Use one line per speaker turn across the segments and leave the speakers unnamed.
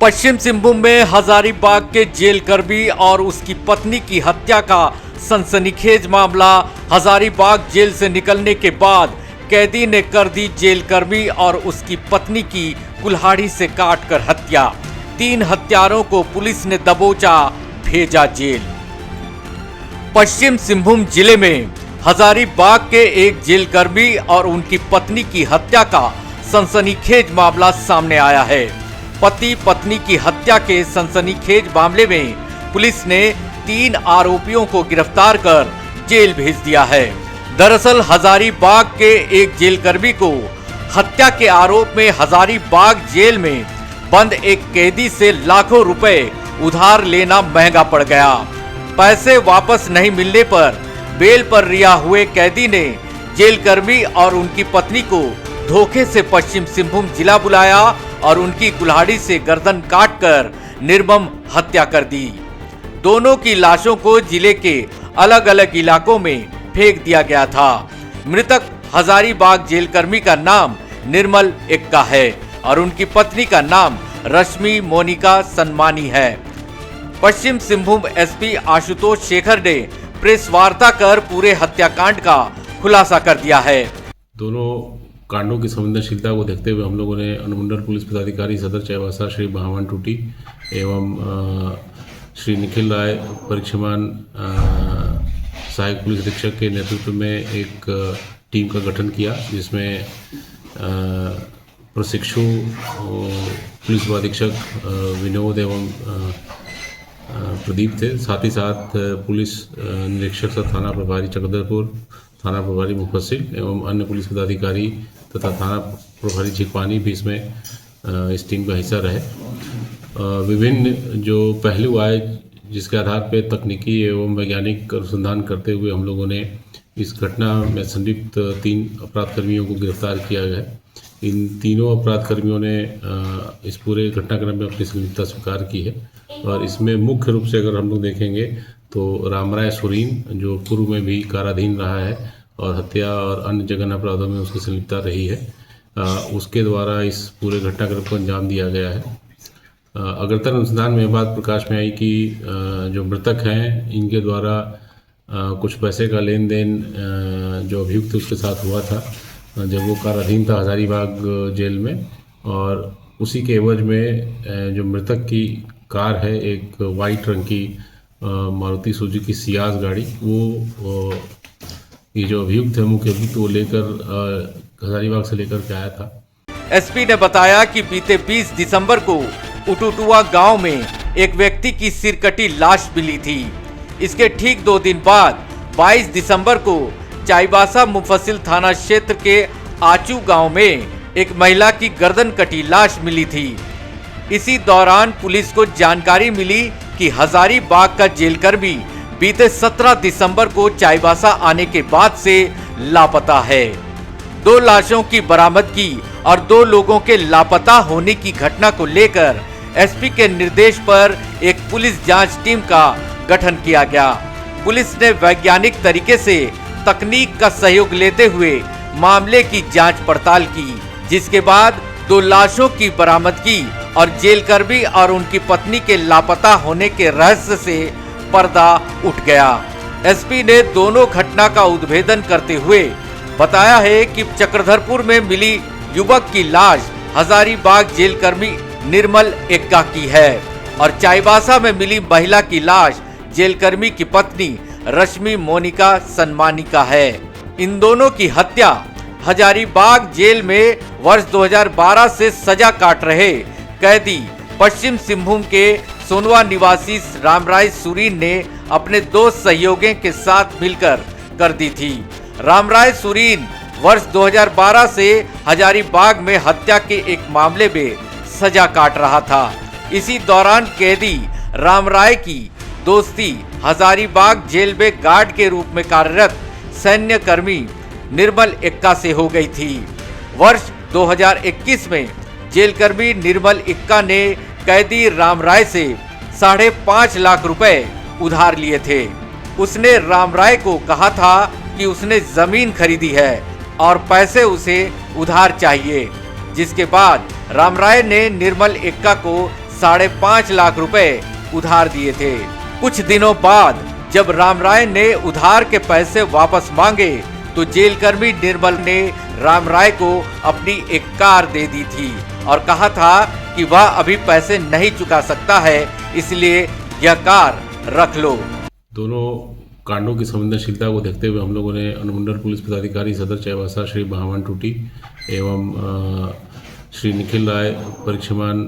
पश्चिम सिंहभूम में हजारीबाग के जेल कर्मी और उसकी पत्नी की हत्या का सनसनीखेज मामला। हजारीबाग जेल से निकलने के बाद कैदी ने कर दी जेल कर्मी और उसकी पत्नी की कुल्हाड़ी से काटकर हत्या। 3 हत्यारों को पुलिस ने दबोचा, भेजा जेल। पश्चिम सिंहभूम जिले में हजारीबाग के एक जेल कर्मी और उनकी पत्नी की हत्या का सनसनीखेज मामला सामने आया है। पति पत्नी की हत्या के सनसनीखेज मामले में पुलिस ने 3 आरोपियों को गिरफ्तार कर जेल भेज दिया है। दरअसल हजारीबाग के एक जेल कर्मी को हत्या के आरोप में हजारीबाग जेल में बंद एक कैदी से लाखों रुपए उधार लेना महंगा पड़ गया। पैसे वापस नहीं मिलने पर बेल पर रिहा हुए कैदी ने जेल कर्मी और उनकी पत्नी को धोखे से पश्चिम सिंहभूम जिला बुलाया और उनकी कुल्हाड़ी से गर्दन काटकर निर्मम हत्या कर दी। दोनों की लाशों को जिले के अलग अलग इलाकों में फेंक दिया गया था। मृतक हजारीबाग जेल कर्मी का नाम निर्मल एक्का है और उनकी पत्नी का नाम रश्मि मोनिका सनमानी है। पश्चिम सिंहभूम एसपी आशुतोष शेखर ने प्रेस वार्ता कर पूरे हत्याकांड का खुलासा कर दिया है।
दोनों कांडों की संवेदनशीलता को देखते हुए हम लोगों ने अनुमंडल पुलिस पदाधिकारी सदर चाईबासा श्री भावन टूटी एवं श्री निखिल राय परीक्षमान सहायक पुलिस अधीक्षक के नेतृत्व में एक टीम का गठन किया, जिसमें प्रशिक्षु पुलिस अधीक्षक विनोद एवं प्रदीप थे। साथ ही साथ पुलिस निरीक्षक सह थाना प्रभारी चक्रधरपुर, थाना प्रभारी मुफस्सिल एवं अन्य पुलिस पदाधिकारी तथा थाना प्रभारी झिकवानी भी इसमें इस टीम का हिस्सा रहे। विभिन्न जो पहलू आए जिसके आधार पर तकनीकी एवं वैज्ञानिक अनुसंधान करते हुए हम लोगों ने इस घटना में संलिप्त 3 अपराधकर्मियों को गिरफ्तार किया गया। इन तीनों अपराधकर्मियों ने इस पूरे घटनाक्रम में अपनी संलिप्तता स्वीकार की है और इसमें मुख्य रूप से अगर हम लोग देखेंगे तो रामराय सुरीन, जो पूर्व में भी काराधीन रहा है और हत्या और अन्य जघन्य अपराधों में उसकी संलिप्तता रही है, उसके द्वारा इस पूरे घटनाक्रम को अंजाम दिया गया है। अग्रतर अनुसंधान में बात प्रकाश में आई कि जो मृतक हैं इनके द्वारा कुछ पैसे का लेन देन जो अभियुक्त उसके साथ हुआ था जब वो काराधीन था हजारीबाग जेल में, और उसी के एवज में जो मृतक की कार है, एक वाइट रंग की मारुति सुजुकी सियाज गाड़ी, वो ये जो अभियुक्त है मुख्य अभियुक्त वो लेकर हजारीबाग से लेकर के आया था।
एसपी ने बताया कि बीते 20 दिसंबर को उटुटुआ गांव में एक व्यक्ति की सिरकटी लाश मिली थी। इसके ठीक 2 दिन बाद 22 दिसंबर को चाईबासा मुफस्सिल थाना क्षेत्र के आचू गांव में एक महिला की गर्दन कटी लाश मिली थी। इसी दौरान पुलिस को जानकारी मिली कि हजारीबाग का जेल कर्मी बीते 17 दिसंबर को चाईबासा आने के बाद से लापता है। 2 लाशों की बरामदगी और 2 लोगों के लापता होने की घटना को लेकर एसपी के निर्देश पर एक पुलिस जांच टीम का गठन किया गया। पुलिस ने वैज्ञानिक तरीके से तकनीक का सहयोग लेते हुए मामले की जांच पड़ताल की, जिसके बाद 2 लाशों की बरामदगी और जेल कर्मी और उनकी पत्नी के लापता होने के रहस्य से पर्दा उठ गया। एसपी ने दोनों घटना का उद्भेदन करते हुए बताया है कि चक्रधरपुर में मिली युवक की लाश हजारीबाग जेल कर्मी निर्मल एक्का की है और चाईबासा में मिली महिला की लाश जेल कर्मी की पत्नी रश्मि मोनिका सनमानी का है। इन दोनों की हत्या हजारीबाग जेल में वर्ष 2012 से सजा काट रहे कैदी पश्चिम सिंहभूम के सोनवा निवासी रामराय सुरीन ने अपने 2 सहयोगियों के साथ मिलकर कर दी थी। रामराय सुरीन वर्ष 2012 से हजारीबाग में हत्या के एक मामले में सजा काट रहा था। इसी दौरान कैदी रामराय की दोस्ती हजारीबाग जेल में गार्ड के रूप में कार्यरत सैन्य कर्मी निर्मल एक्का से हो गई थी। वर्ष 2021 में जेल कर्मी निर्मल एक्का ने कैदी रामराय से 5.5 लाख रुपए उधार लिए थे। उसने रामराय को कहा था कि उसने जमीन खरीदी है और पैसे उसे उधार चाहिए, जिसके बाद रामराय ने निर्मल एक्का को 5.5 लाख रुपए उधार दिए थे। कुछ दिनों बाद जब रामराय ने उधार के पैसे वापस मांगे तो जेलकर्मी निर्मल ने रामराय को अपनी एक कार दे दी थी और कहा था कि वह अभी पैसे नहीं चुका सकता है, इसलिए यह कार रख लो।
दोनों कांडों की संवेदनशीलता को देखते हुए हम लोगों ने अनुमंडल पुलिस पदाधिकारी सदर चाईबासा श्री भावन टूटी एवं श्री निखिल राय परीक्षमान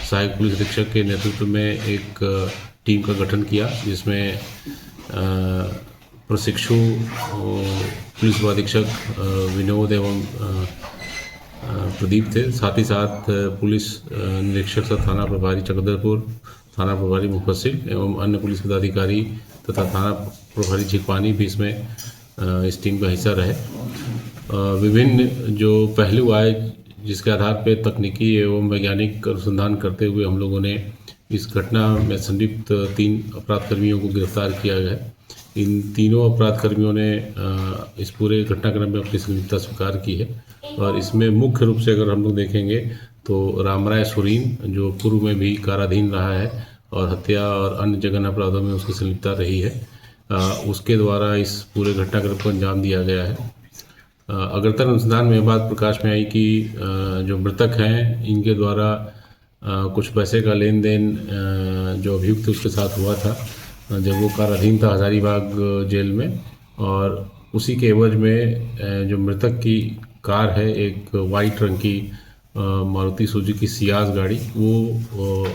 सहायक पुलिस अधीक्षक के नेतृत्व में एक टीम का गठन किया, जिसमें प्रशिक्षु पुलिस अधीक्षक विनोद एवं प्रदीप थे। साथ ही साथ पुलिस निरीक्षक सह थाना प्रभारी चक्रधरपुर, थाना प्रभारी मुफस्सिल एवं अन्य पुलिस पदाधिकारी तथा थाना प्रभारी झिकपानी भी इसमें इस टीम का हिस्सा रहे। विभिन्न जो पहलू आए जिसके आधार पर तकनीकी एवं वैज्ञानिक अनुसंधान करते हुए हम लोगों ने इस घटना में संलिप्त 3 अपराधकर्मियों को गिरफ्तार किया गया है। इन तीनों अपराधकर्मियों ने इस पूरे घटनाक्रम में अपनी संलिप्तता स्वीकार की है और इसमें मुख्य रूप से अगर हम लोग देखेंगे तो रामराय सुरीन जो पूर्व में भी काराधीन रहा है और हत्या और अन्य जघन्य अपराधों में उसकी संलिप्तता रही है, उसके द्वारा इस पूरे घटनाक्रम को अंजाम दिया गया है। अग्रतर अनुसंधान में बात प्रकाश में आई कि जो मृतक हैं इनके द्वारा कुछ पैसे का लेन देन जो अभियुक्त उसके साथ हुआ था जब वो काराधीन था हजारीबाग जेल में, और उसी के एवज में जो मृतक की कार है एक वाइट रंग की मारुति सुजुकी सियाज गाड़ी, वो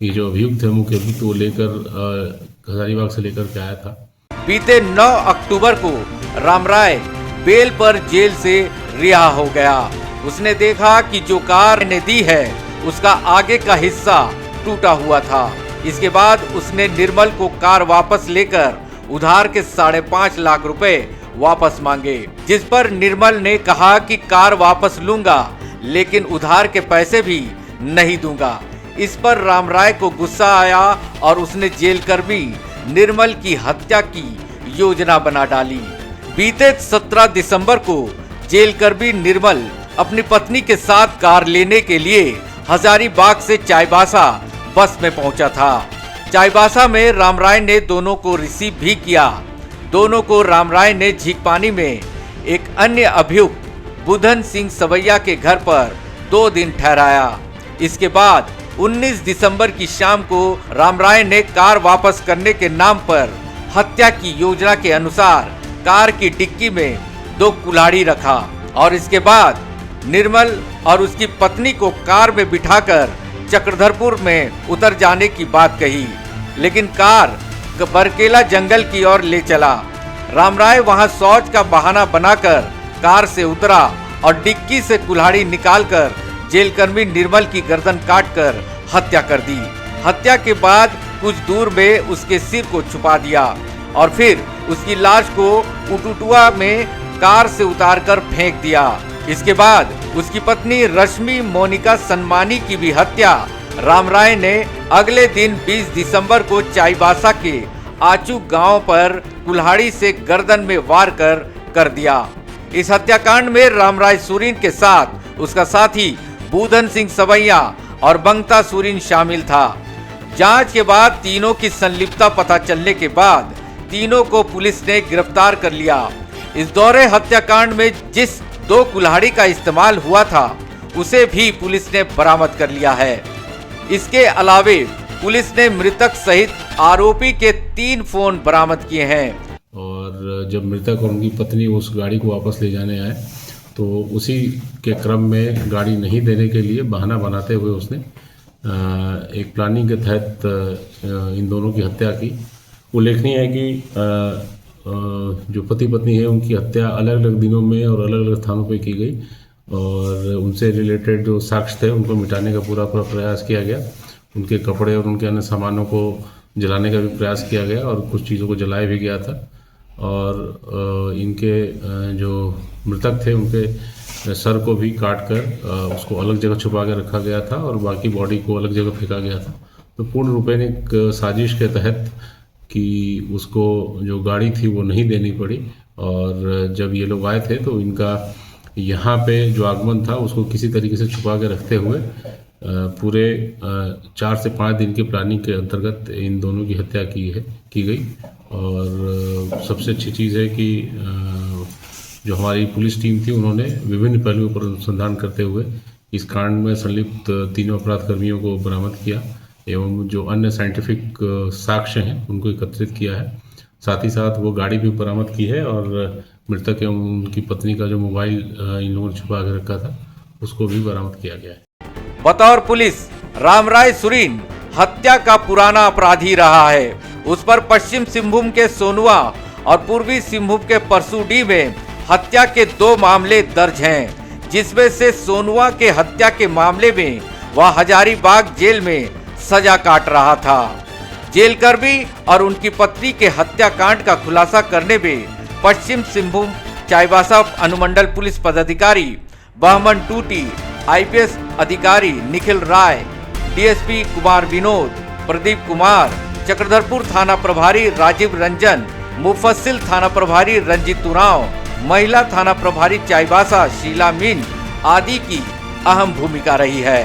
ये जो अभियुक्त है मुख्य अभियुक्त वो लेकर हजारीबाग से लेकर के आया था।
बीते 9 अक्टूबर को रामराय बेल पर जेल से रिहा हो गया। उसने देखा कि जो कार ने दी है उसका आगे का हिस्सा टूटा हुआ था। इसके बाद उसने निर्मल को कार वापस लेकर उधार के 5.5 लाख रुपए वापस मांगे, जिस पर निर्मल ने कहा कि कार वापस लूंगा लेकिन उधार के पैसे भी नहीं दूंगा। इस पर रामराय को गुस्सा आया और उसने जेलकर्मी निर्मल की हत्या की योजना बना डाली। बीते 17 दिसंबर को जेलकर्मी निर्मल अपनी पत्नी के साथ कार लेने के लिए हजारीबाग से चाईबासा बस में पहुंचा था। चाईबासा में रामराय ने दोनों को रिसीव भी किया। दोनों को रामराय ने झीकपानी में एक अन्य अभियुक्त बुधन सिंह सवैया के घर पर 2 दिन ठहराया। इसके बाद 19 दिसंबर की शाम को रामराय ने कार वापस करने के नाम पर हत्या की योजना के अनुसार कार की डिक्की में 2 कुल्हाड़ी रखा और इसके बाद निर्मल और उसकी पत्नी को कार में बिठाकर चक्रधरपुर में उतर जाने की बात कही, लेकिन कार बरकेला जंगल की ओर ले चला। रामराय वहां शौच का बहाना बनाकर कार से उतरा और डिक्की से कुल्हाड़ी निकालकर जेलकर्मी निर्मल की गर्दन काटकर हत्या कर दी। हत्या के बाद कुछ दूर में उसके सिर को छुपा दिया और फिर उसकी लाश को उटुटुआ में कार से उतारकर फेंक दिया। इसके बाद उसकी पत्नी रश्मि मोनिका सन्मानी की भी हत्या रामराय ने अगले दिन 20 दिसंबर को चाईबासा के आचू गांव पर कुल्हाड़ी से गर्दन में वार कर दिया। इस हत्याकांड में रामराय सुरीन के साथ उसका साथी बुधन सिंह सवैया और बंगता सुरीन शामिल था। जांच के बाद तीनों की संलिप्तता पता चलने के बाद तीनों को पुलिस ने गिरफ्तार कर लिया। इस दौरे हत्याकांड में जिस 2 कुल्हाड़ी का इस्तेमाल हुआ था उसे भी पुलिस ने बरामद कर लिया है। इसके अलावे पुलिस ने मृतक सहित आरोपी के 3 फोन बरामद किए हैं।
और जब मृतक और उनकी पत्नी उस गाड़ी को वापस ले जाने आए तो उसी के क्रम में गाड़ी नहीं देने के लिए बहाना बनाते हुए उसने एक प्लानिंग के तहत इन दोनों की हत्या की। उल्लेखनीय है कि जो पति पत्नी है उनकी हत्या अलग अलग दिनों में और अलग अलग स्थानों पर की गई और उनसे रिलेटेड जो साक्ष्य थे उनको मिटाने का पूरा प्रयास किया गया। उनके कपड़े और उनके अन्य सामानों को जलाने का भी प्रयास किया गया और कुछ चीज़ों को जलाया भी गया था। और इनके जो मृतक थे उनके सर को भी काट कर उसको अलग जगह छुपा के रखा गया था और बाकी बॉडी को अलग जगह फेंका गया था। तो पूर्ण रूपेण एक साजिश के तहत कि उसको जो गाड़ी थी वो नहीं देनी पड़ी और जब ये लोग आए थे तो इनका यहाँ पे जो आगमन था उसको किसी तरीके से छुपा के रखते हुए पूरे 4 से 5 दिन के प्लानिंग के अंतर्गत इन दोनों की हत्या की गई। और सबसे अच्छी चीज़ है कि जो हमारी पुलिस टीम थी उन्होंने विभिन्न पहलुओं पर अनुसंधान करते हुए इस कांड में संलिप्त तीनों अपराध कर्मियों को बरामद किया एवं जो अन्य साइंटिफिक साक्ष्य हैं उनको एकत्रित किया है। साथ ही साथ वो गाड़ी भी बरामद की है और मृतक एवं उनकी पत्नी का जो मोबाइल इन लोगों ने छुपा के रखा था उसको भी बरामद किया गया है।
बतौर पुलिस रामराय सुरीन हत्या का पुराना अपराधी रहा है। उस पर पश्चिम सिंहभूम के सोनुआ और पूर्वी सिंहभूम के परसूडीह में हत्या के 2 मामले दर्ज हैं, जिसमें से सोनुआ के हत्या के मामले में वह हजारीबाग जेल में सजा काट रहा था। जेलकर्मी और उनकी पत्नी के हत्याकांड का खुलासा करने में पश्चिम सिंहभूम चाईबासा अनुमंडल पुलिस पदाधिकारी बहमन टूटी, आईपीएस अधिकारी निखिल राय, डीएसपी कुमार विनोद, प्रदीप कुमार, चक्रधरपुर थाना प्रभारी राजीव रंजन, मुफस्सिल थाना प्रभारी रंजित उरांव, महिला थाना प्रभारी चाईबासा शीला मीन आदि की अहम भूमिका रही है।